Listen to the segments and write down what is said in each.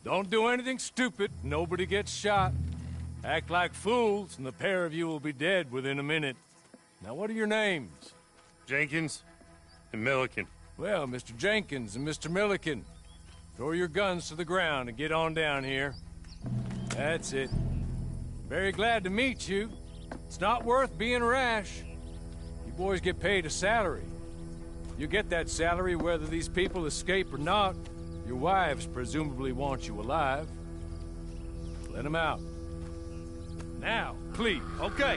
Don't do anything stupid. Nobody gets shot. Act like fools, and the pair of you will be dead within a minute. Now, what are your names? Jenkins and Milliken. Well, Mr. Jenkins and Mr. Milliken, throw your guns to the ground and get on down here. That's it. Very glad to meet you. It's not worth being rash. You boys get paid a salary. You get that salary whether these people escape or not. Your wives presumably want you alive. Let them out. Now, please. Okay.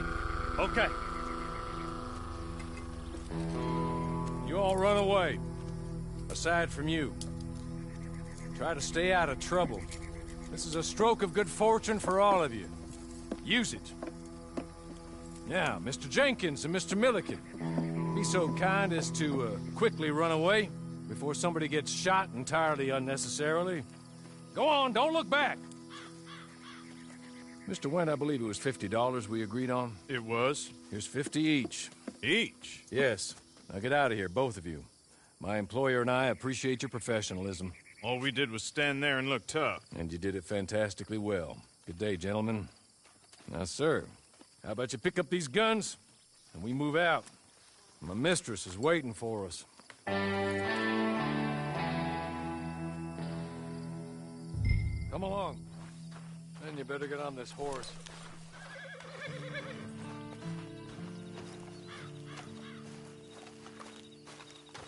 You all run away. Aside from you. Try to stay out of trouble. This is a stroke of good fortune for all of you. Use it. Now, Mr. Jenkins and Mr. Milliken, be so kind as to quickly run away before somebody gets shot entirely unnecessarily. Go on, don't look back. Mr. Wendt, I believe it was $50 we agreed on. It was? Here's 50 each. Each? Yes. Now get out of here, both of you. My employer and I appreciate your professionalism. All we did was stand there and look tough. And you did it fantastically well. Good day, gentlemen. Now, sir, how about you pick up these guns and we move out? My mistress is waiting for us. Come along. Then you better get on this horse.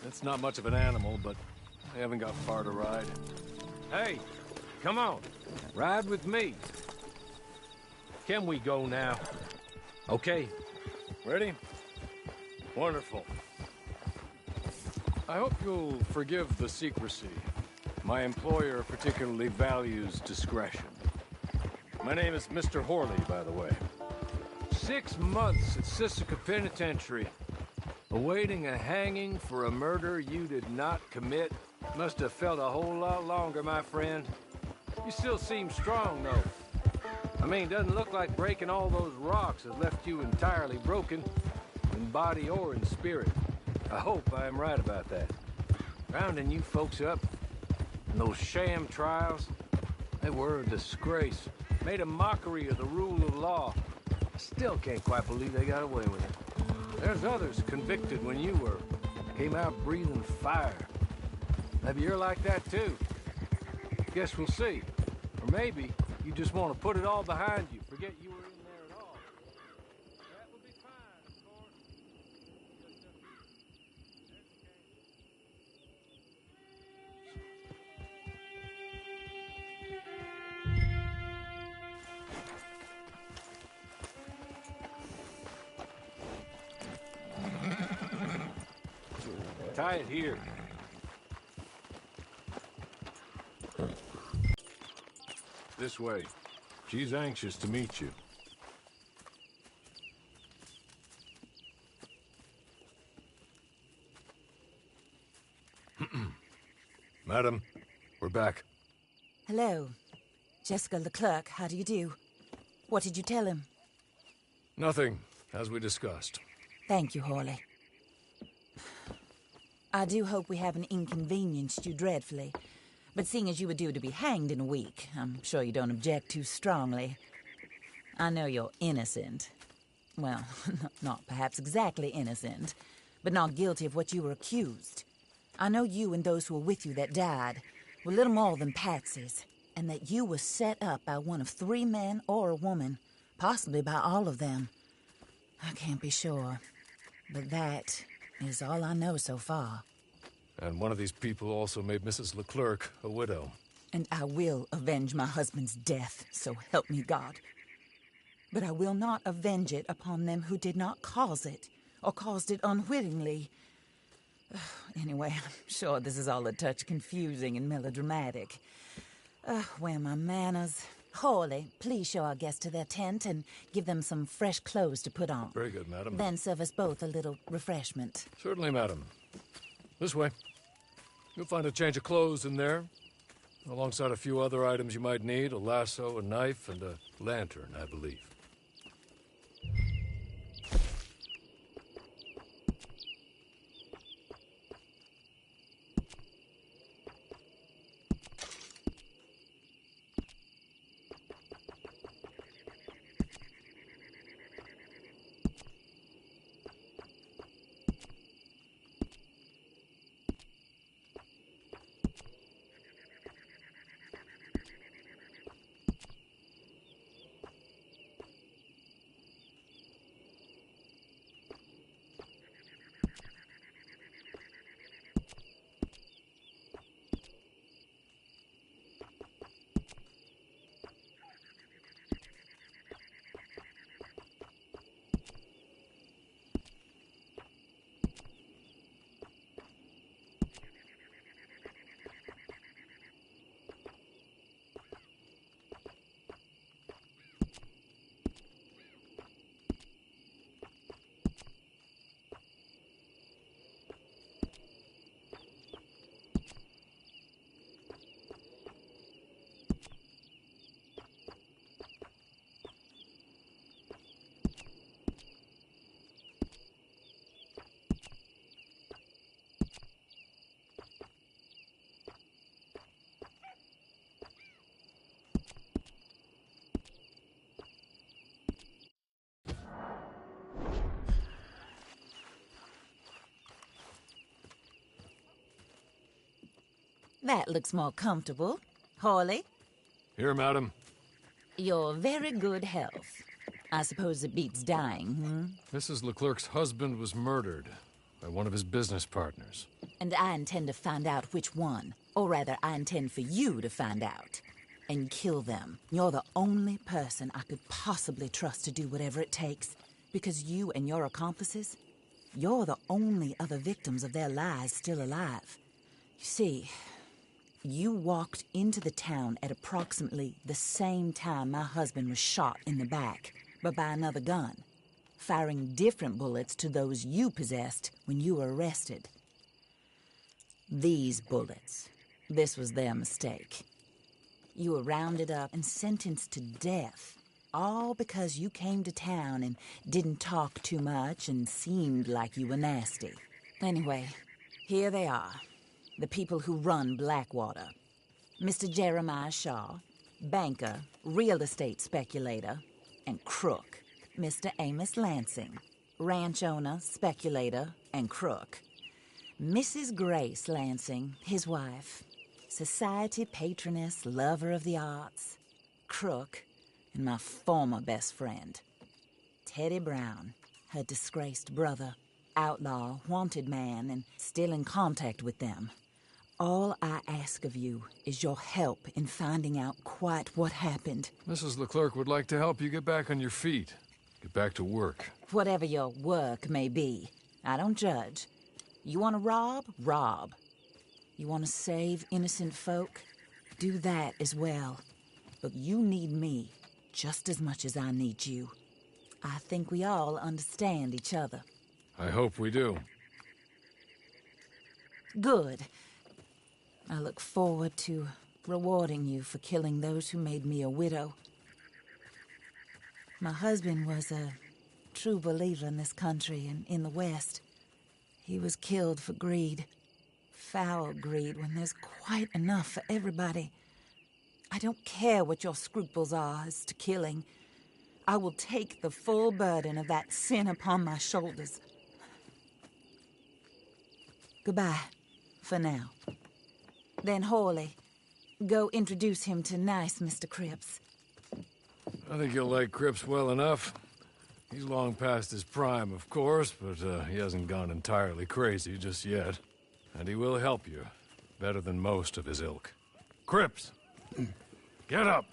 It's not much of an animal, but I haven't got far to ride. Hey, come on. Ride with me. Can we go now? Okay. Ready? Wonderful. I hope you'll forgive the secrecy. My employer particularly values discretion. My name is Mr. Horley, by the way. 6 months at Sisika Penitentiary, awaiting a hanging for a murder you did not commit. Must have felt a whole lot longer, my friend. You still seem strong, though. I mean, doesn't look like breaking all those rocks has left you entirely broken, in body or in spirit. I hope I am right about that. Rounding you folks up, and those sham trials, they were a disgrace. Made a mockery of the rule of law. I still can't quite believe they got away with it. There's others convicted when you were. Came out breathing fire. Maybe you're like that too. Guess we'll see. Or maybe you just want to put it all behind you. Forget you were in there at all. That would be fine, of course. Tie it here. This way. She's anxious to meet you. Madam, we're back. Hello. Jessica Leclerc, how do you do? What did you tell him? Nothing, as we discussed. Thank you, Horley. I do hope we haven't inconvenienced you dreadfully. But seeing as you were due to be hanged in a week, I'm sure you don't object too strongly. I know you're innocent. Well, not perhaps exactly innocent, but not guilty of what you were accused. I know you and those who were with you that died were little more than patsies, and that you were set up by one of 3 men or a woman, possibly by all of them. I can't be sure, but that is all I know so far. And one of these people also made Mrs. Leclerc a widow. And I will avenge my husband's death, so help me God. But I will not avenge it upon them who did not cause it, or caused it unwittingly. Anyway, I'm sure this is all a touch confusing and melodramatic. Where are my manners? Horley, please show our guests to their tent and give them some fresh clothes to put on. Very good, madam. Then serve us both a little refreshment. Certainly, madam. This way. You'll find a change of clothes in there, alongside a few other items you might need, a lasso, a knife, and a lantern, I believe. That looks more comfortable. Hawley, Here, madam. your very good health. I suppose it beats dying, Mrs. Leclerc's husband was murdered by one of his business partners. And I intend to find out which one. Or rather, I intend for you to find out. And kill them. You're the only person I could possibly trust to do whatever it takes. Because you and your accomplices, you're the only other victims of their lies still alive. You see, you walked into the town at approximately the same time my husband was shot in the back, but by another gun, firing different bullets to those you possessed when you were arrested. These bullets, this was their mistake. You were rounded up and sentenced to death, all because you came to town and didn't talk too much and seemed like you were nasty. Anyway, here they are, the people who run Blackwater. Mr. Jeremiah Shaw, banker, real estate speculator, and crook. Mr. Amos Lansing, ranch owner, speculator, and crook. Mrs. Grace Lansing, his wife, society patroness, lover of the arts, crook, and my former best friend. Teddy Brown, her disgraced brother, outlaw, wanted man, and still in contact with them. All I ask of you is your help in finding out quite what happened. Mrs. Leclerc would like to help you get back on your feet. Get back to work. Whatever your work may be, I don't judge. You want to rob? Rob. You want to save innocent folk? Do that as well. But you need me just as much as I need you. I think we all understand each other. I hope we do. Good. I look forward to rewarding you for killing those who made me a widow. My husband was a true believer in this country and in the West. He was killed for greed. Foul greed when there's quite enough for everybody. I don't care what your scruples are as to killing. I will take the full burden of that sin upon my shoulders. Goodbye, for now. Then Hawley, go introduce him to nice Mr. Cripps. I think you'll like Cripps well enough. He's long past his prime, of course, but he hasn't gone entirely crazy just yet. And he will help you, better than most of his ilk. Cripps! Get up!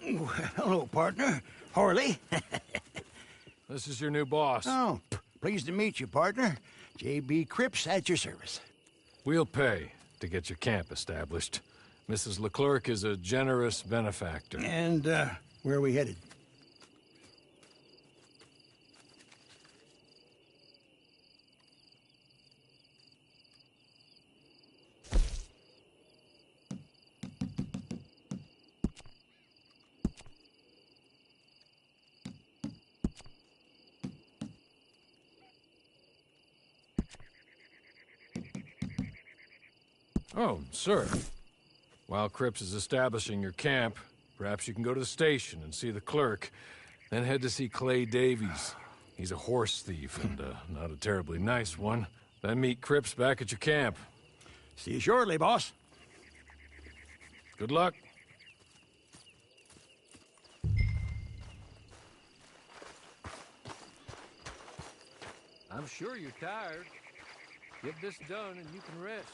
Hello, partner. Hawley. This is your new boss. Oh, pleased to meet you, partner. J.B. Cripps at your service. We'll pay to get your camp established. Mrs. Leclerc is a generous benefactor. And, where are we headed? Oh, sir. While Cripps is establishing your camp, perhaps you can go to the station and see the clerk, then head to see Clay Davies. He's a horse thief, and not a terribly nice one. Then meet Cripps back at your camp. See you shortly, boss. Good luck. I'm sure you're tired. Get this done and you can rest.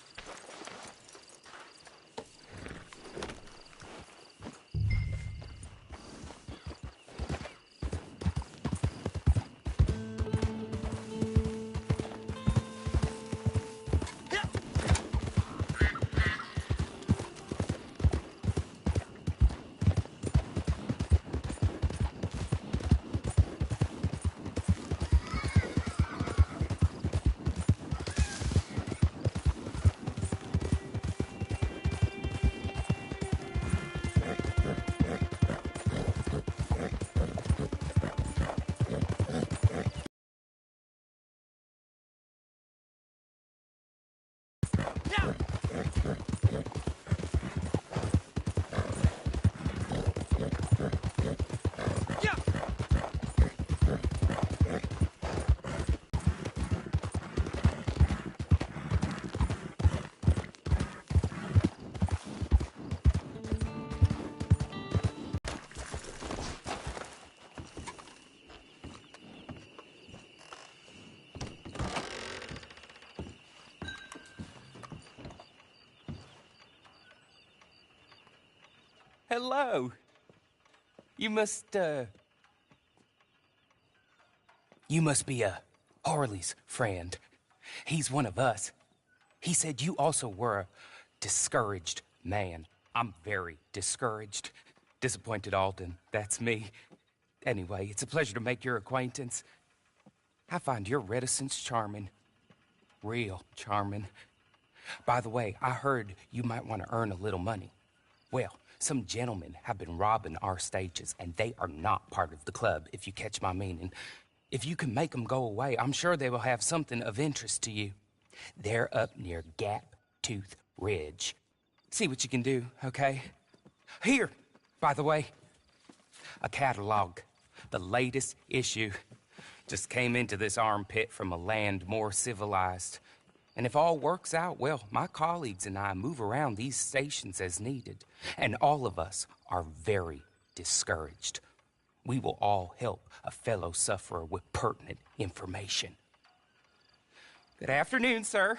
Hello. You must be Harley's friend. He's one of us. He said you also were a discouraged man. I'm very discouraged. Disappointed Alden, that's me. Anyway, it's a pleasure to make your acquaintance. I find your reticence charming. Real charming. By the way, I heard you might want to earn a little money. Well, some gentlemen have been robbing our stages, and they are not part of the club, if you catch my meaning. If you can make them go away, I'm sure they will have something of interest to you. They're up near Gap Tooth Ridge. See what you can do, okay? Here, by the way, a catalog. The latest issue. Just came into this armpit from a land more civilized. And if all works out, well, my colleagues and I move around these stations as needed. And all of us are very discouraged. We will all help a fellow sufferer with pertinent information. Good afternoon, sir.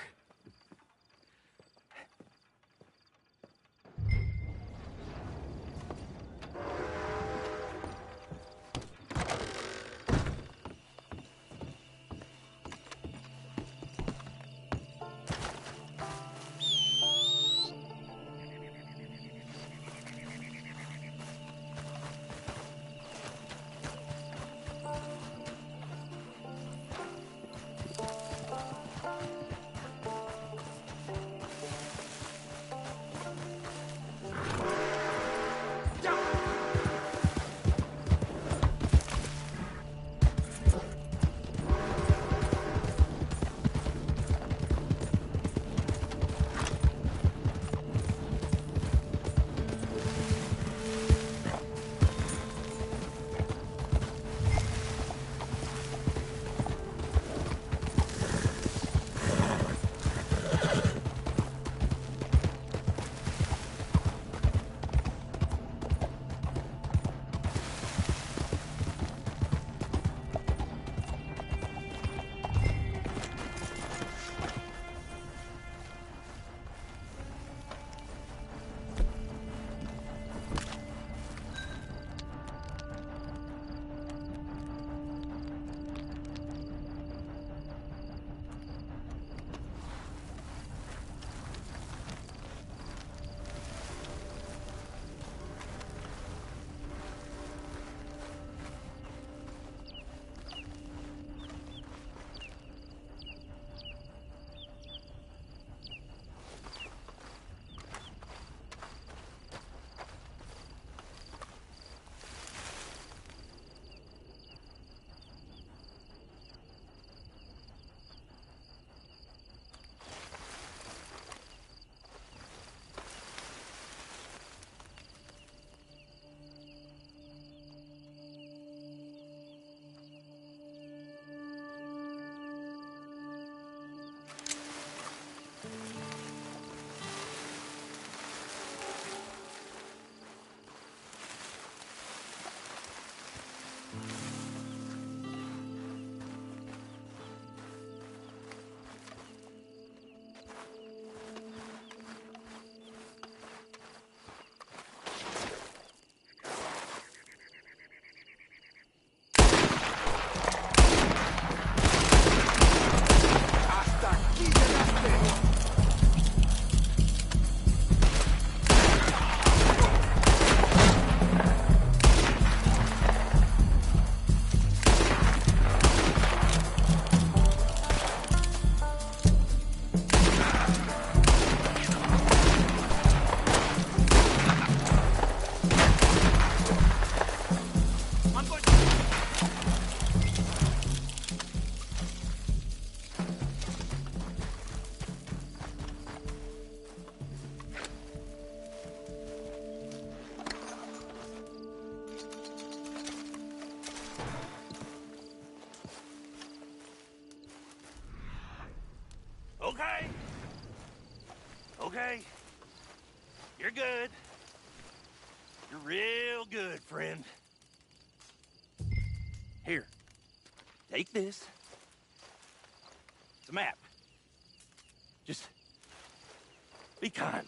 Okay. Okay. You're good. You're real good, friend. Here. Take this. It's a map. Just be kind.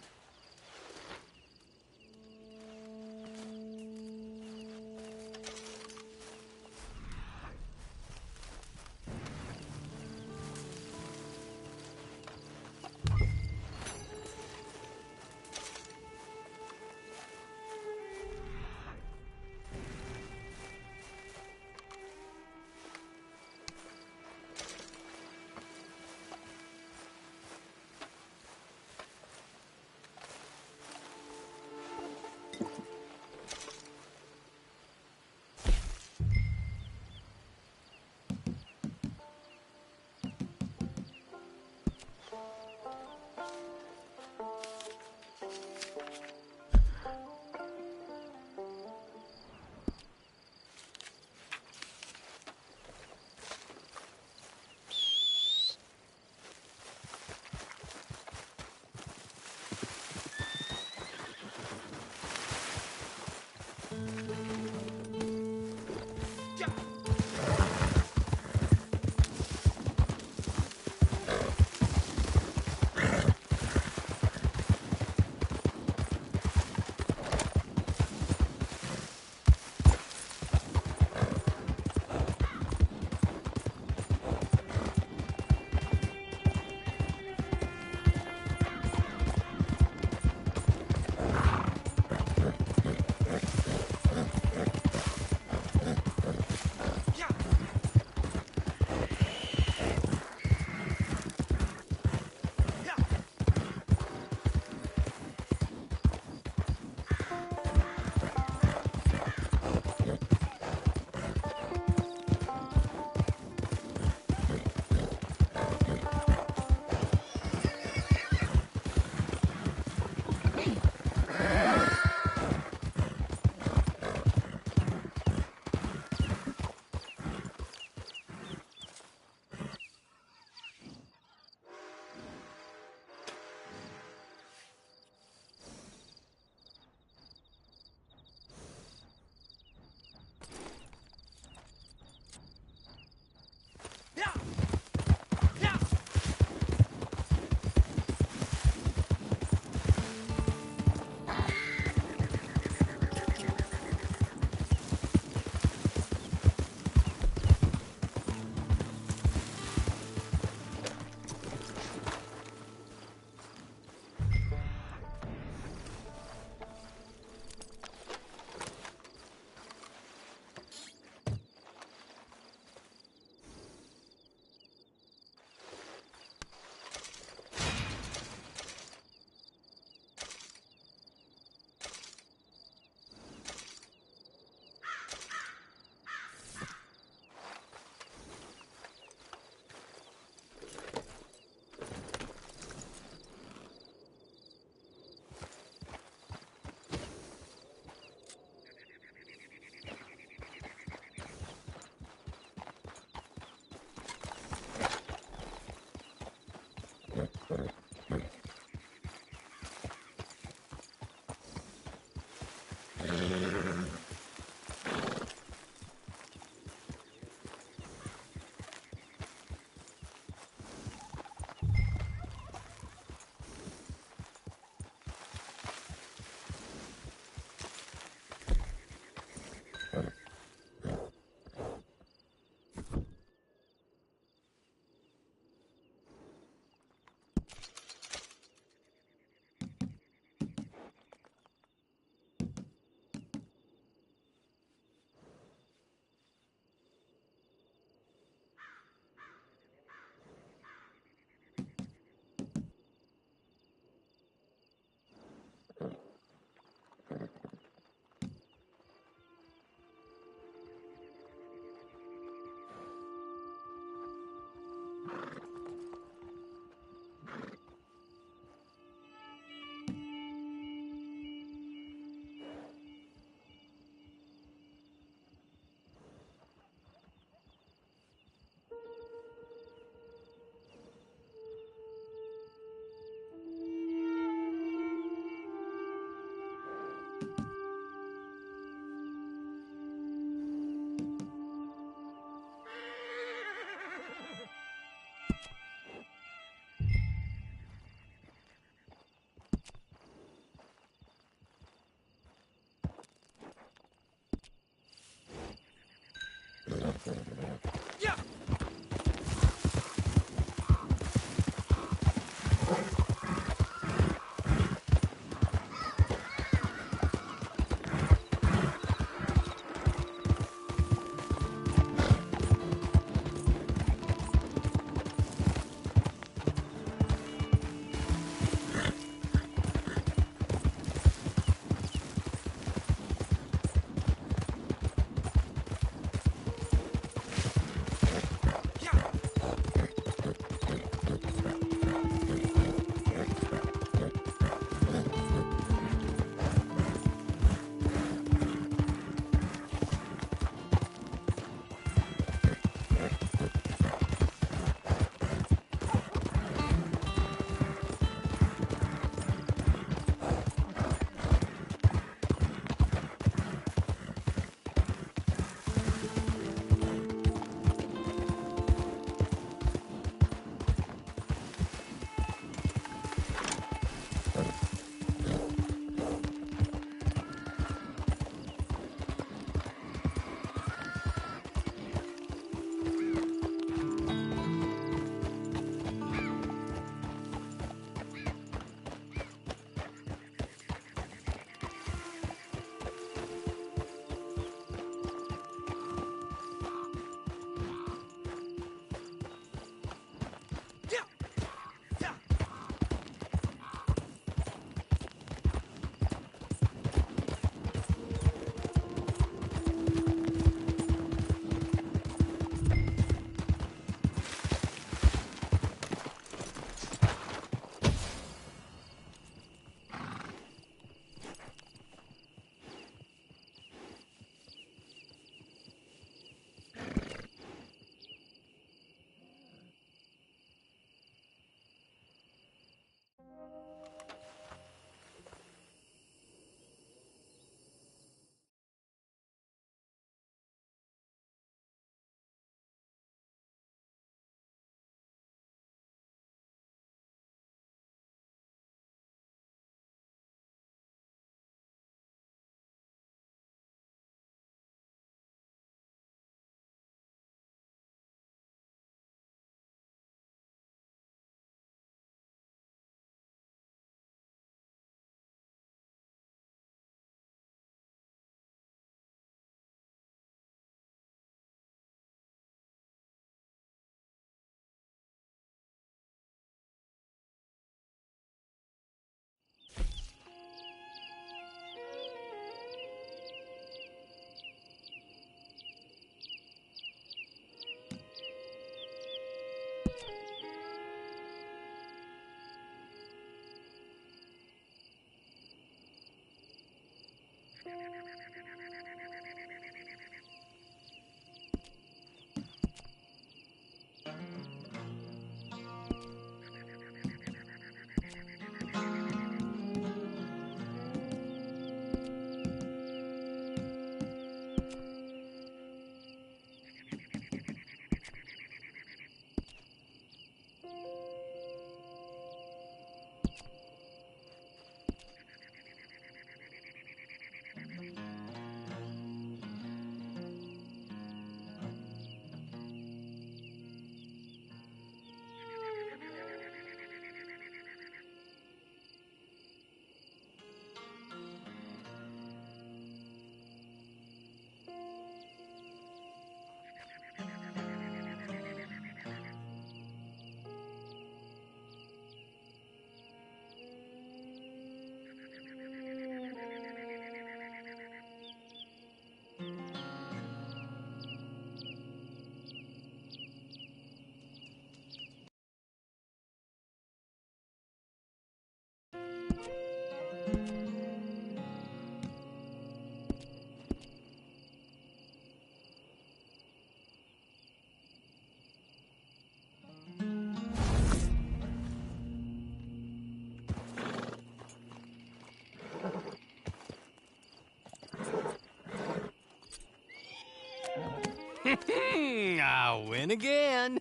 I win again.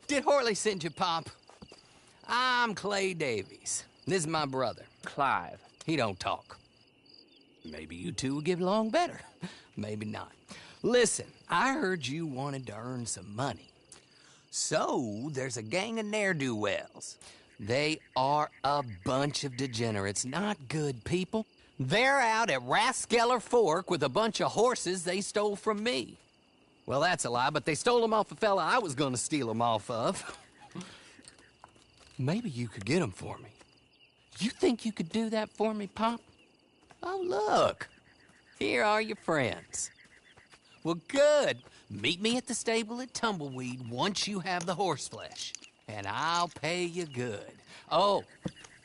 Did Horley send you, Pop? I'm Clay Davies. This is my brother, Clive. He don't talk. Maybe you two will get along better. Maybe not. Listen, I heard you wanted to earn some money. So, there's a gang of ne'er-do-wells. They are a bunch of degenerates, not good people. They're out at Raskeller Fork with a bunch of horses they stole from me. Well, that's a lie, but they stole them off a fella I was gonna steal them off of. Maybe you could get them for me. You think you could do that for me, Pop? Oh, look. Here are your friends. Well, good. Meet me at the stable at Tumbleweed once you have the horse flesh, and I'll pay you good. Oh,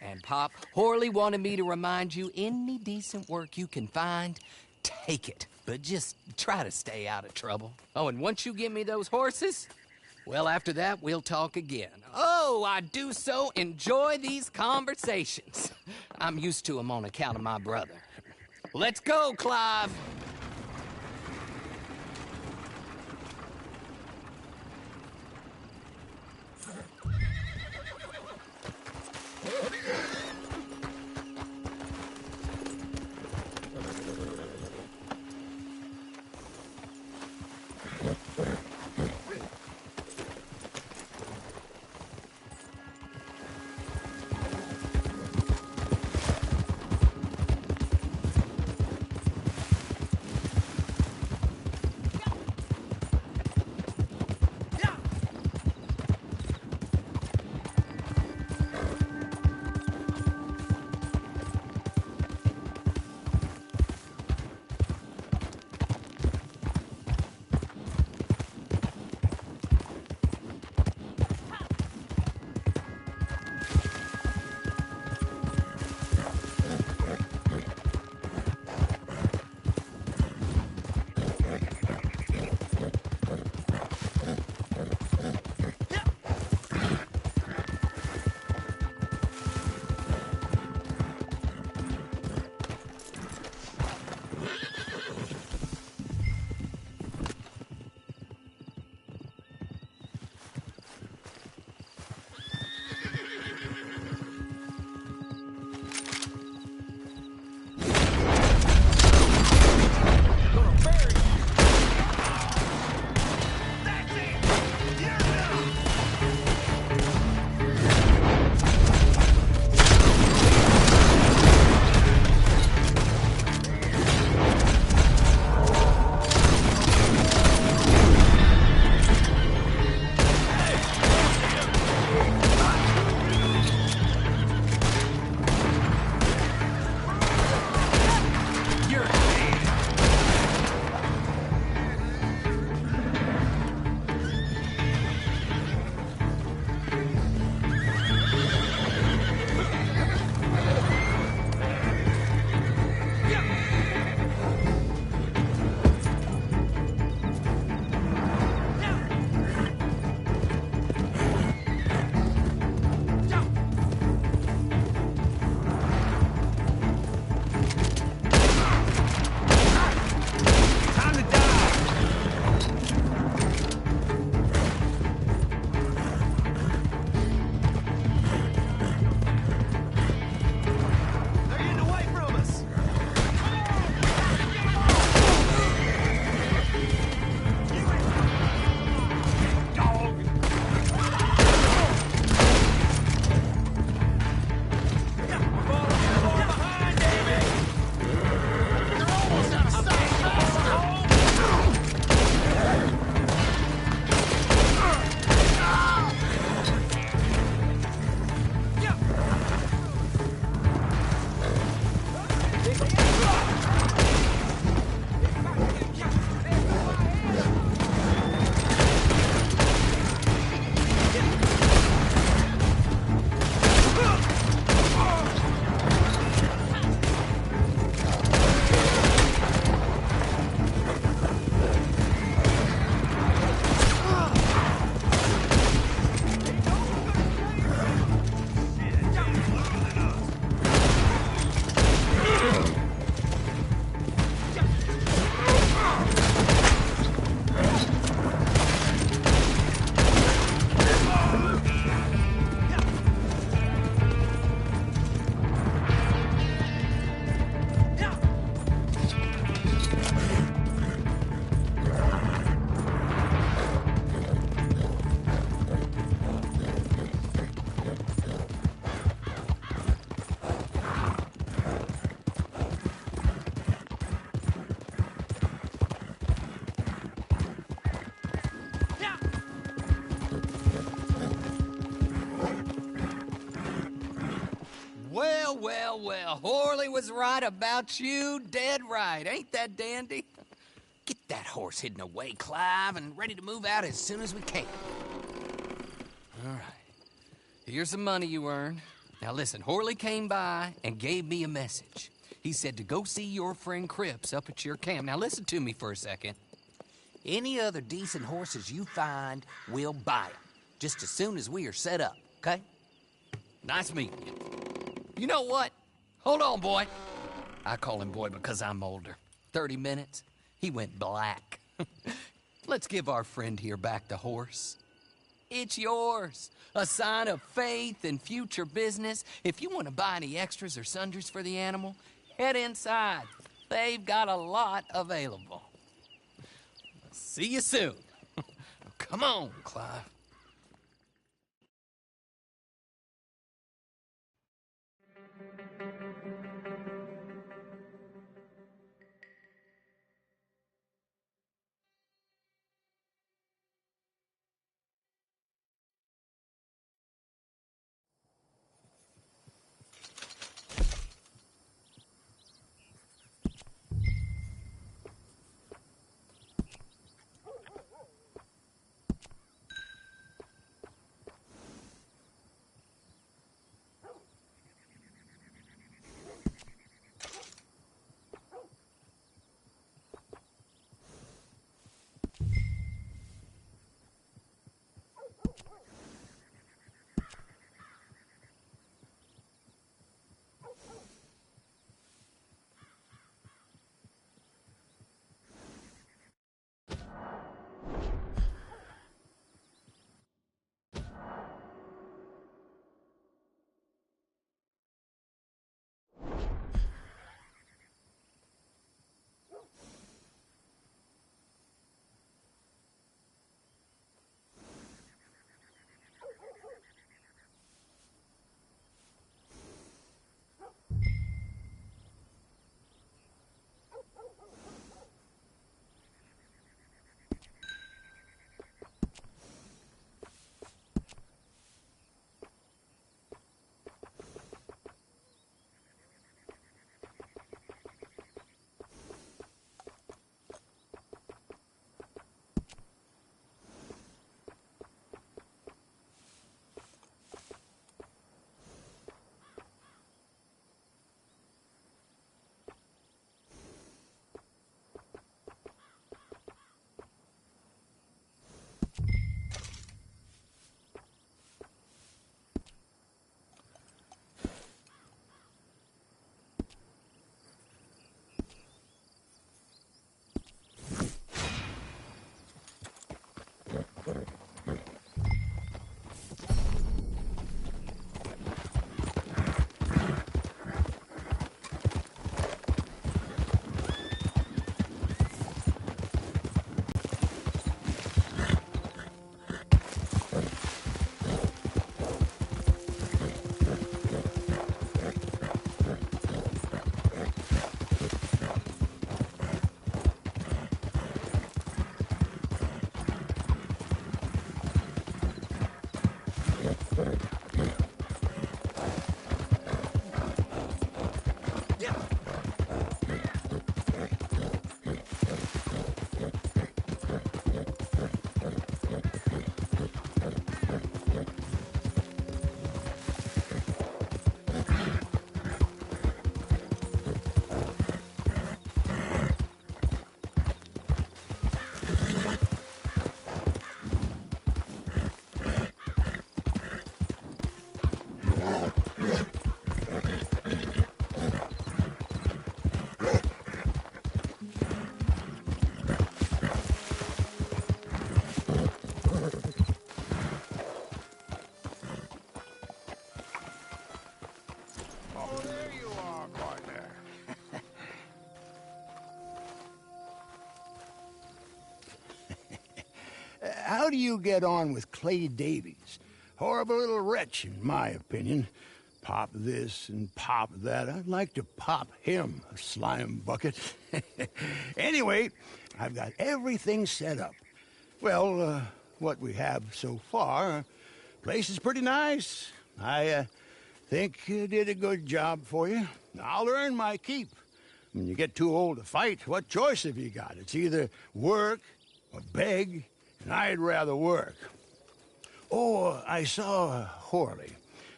and Pop, Horley wanted me to remind you, any decent work you can find, take it. But just try to stay out of trouble. Oh, and once you give me those horses, well, after that, we'll talk again. Oh, I do so enjoy these conversations. I'm used to them on account of my brother. Let's go, Clive. well. Horley was right about you, dead right. Ain't that dandy? Get that horse hidden away, Clive, and ready to move out as soon as we can. All right. Here's the money you earned. Now listen, Horley came by and gave me a message. He said to go see your friend Cripps up at your camp. Now listen to me for a second. Any other decent horses you find, we'll buy them. Just as soon as we are set up, okay? Nice meeting you. You know what? Hold on, boy. I call him boy because I'm older. 30 minutes, he went black. Let's give our friend here back the horse. It's yours. A sign of faith and future business. If you want to buy any extras or sundries for the animal, head inside. They've got a lot available. See you soon. Come on, Clive. How do you get on with Clay Davies? Horrible little wretch, in my opinion. Pop this and pop that. I'd like to pop him, a slime bucket. Anyway, I've got everything set up. Well, what we have so far, place is pretty nice. I Think you did a good job for you. I'll earn my keep. When you get too old to fight, what choice have you got? It's either work or beg, and I'd rather work. Oh, I saw Horley.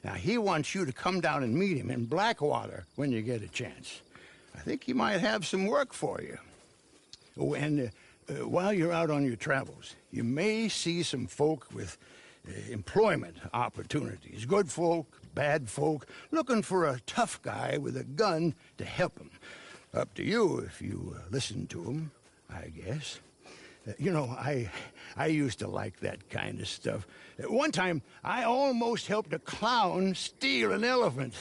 Now, he wants you to come down and meet him in Blackwater when you get a chance. I think he might have some work for you. Oh, and while you're out on your travels, you may see some folk with employment opportunities. Good folk, bad folk, looking for a tough guy with a gun to help them. Up to you if you listen to them, I guess. You know, I used to like that kind of stuff. One time, I almost helped a clown steal an elephant.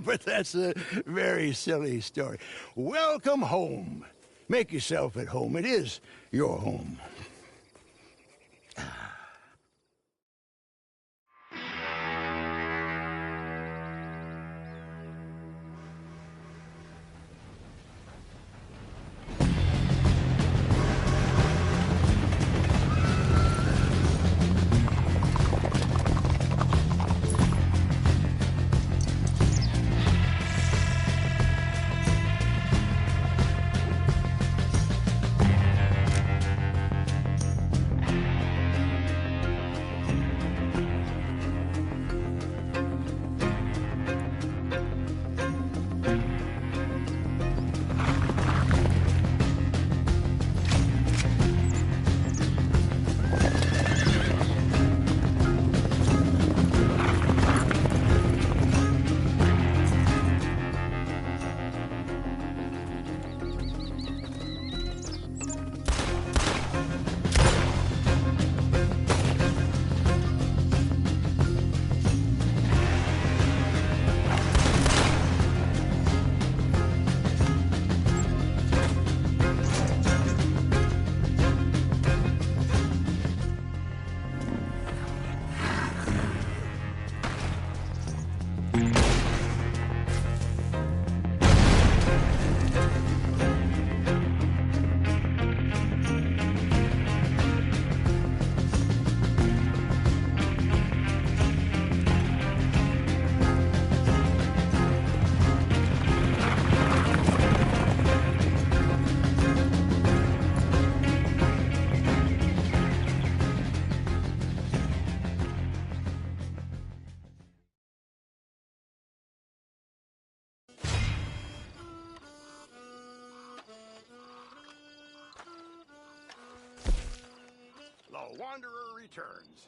But that's a very silly story. Welcome home. Make yourself at home. It is your home. The Wanderer returns.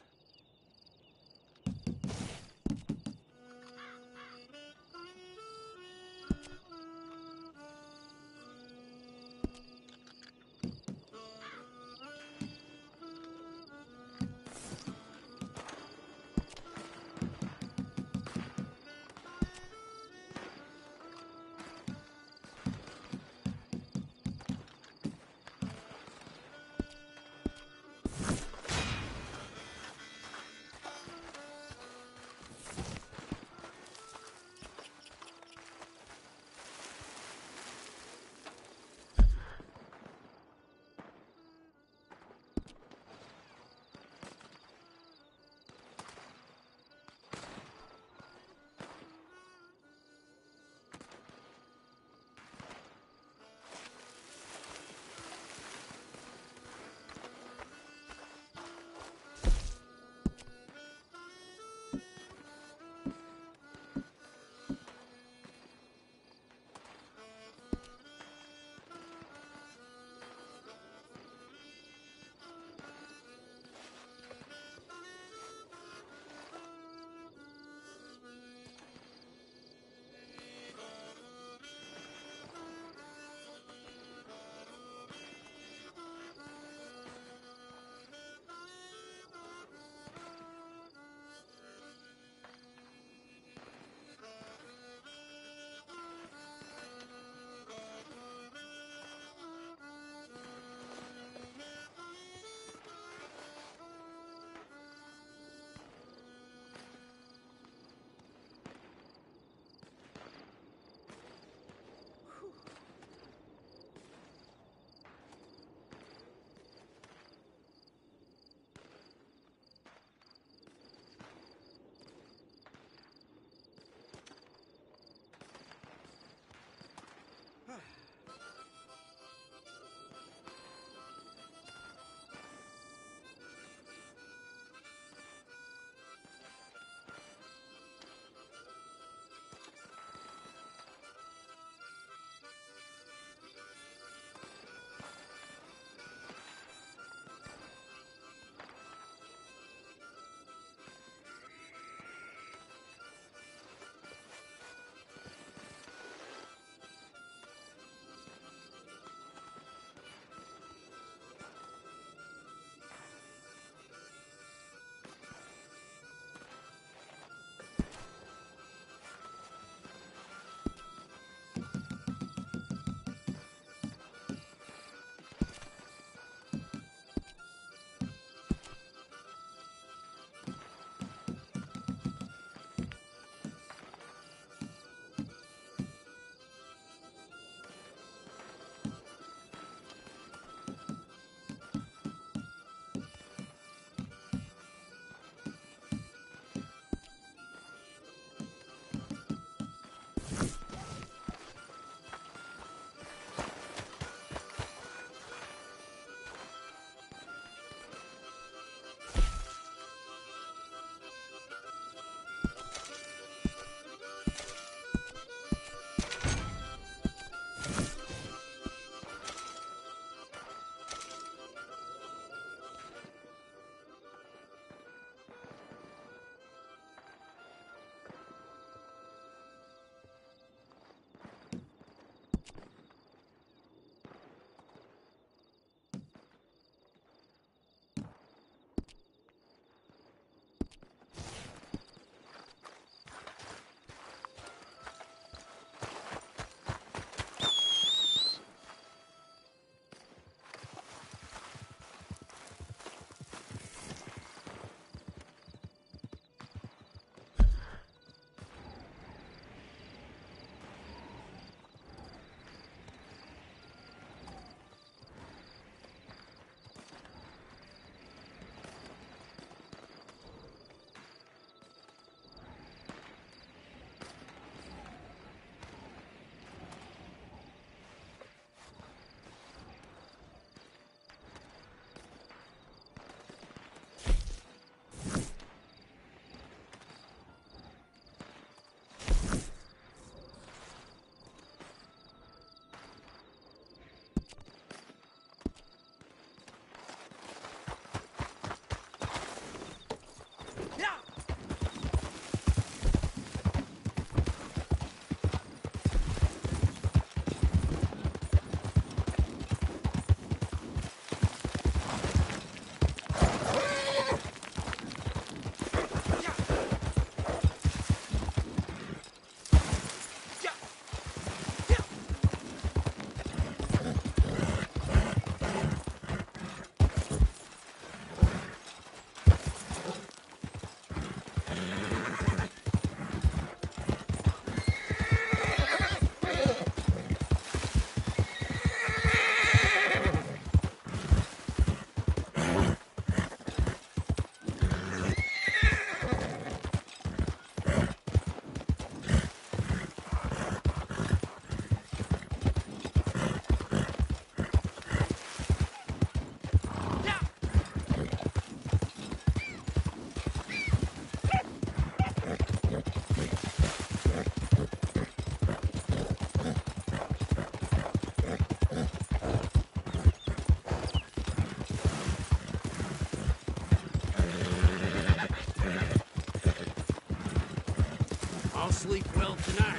I'll sleep well tonight.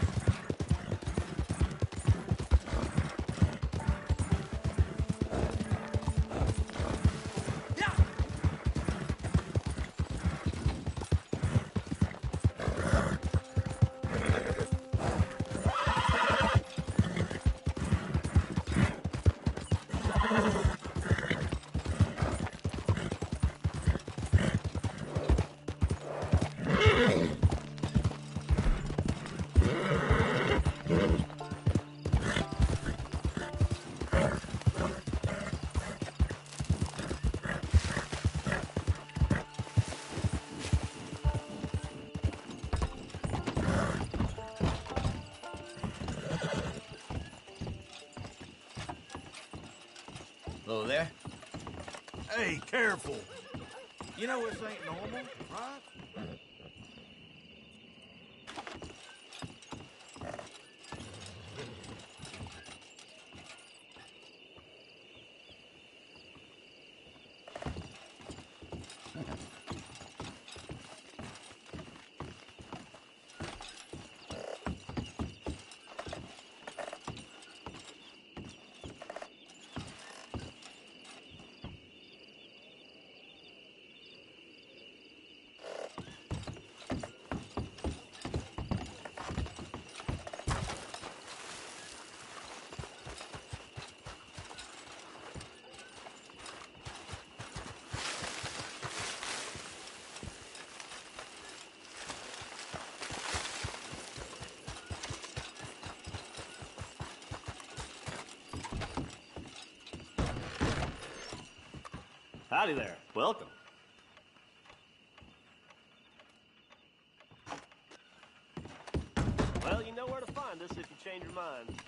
Hello there. Hey, careful. You know this ain't normal, right? Howdy there. Welcome. Well, you know where to find us if you change your mind.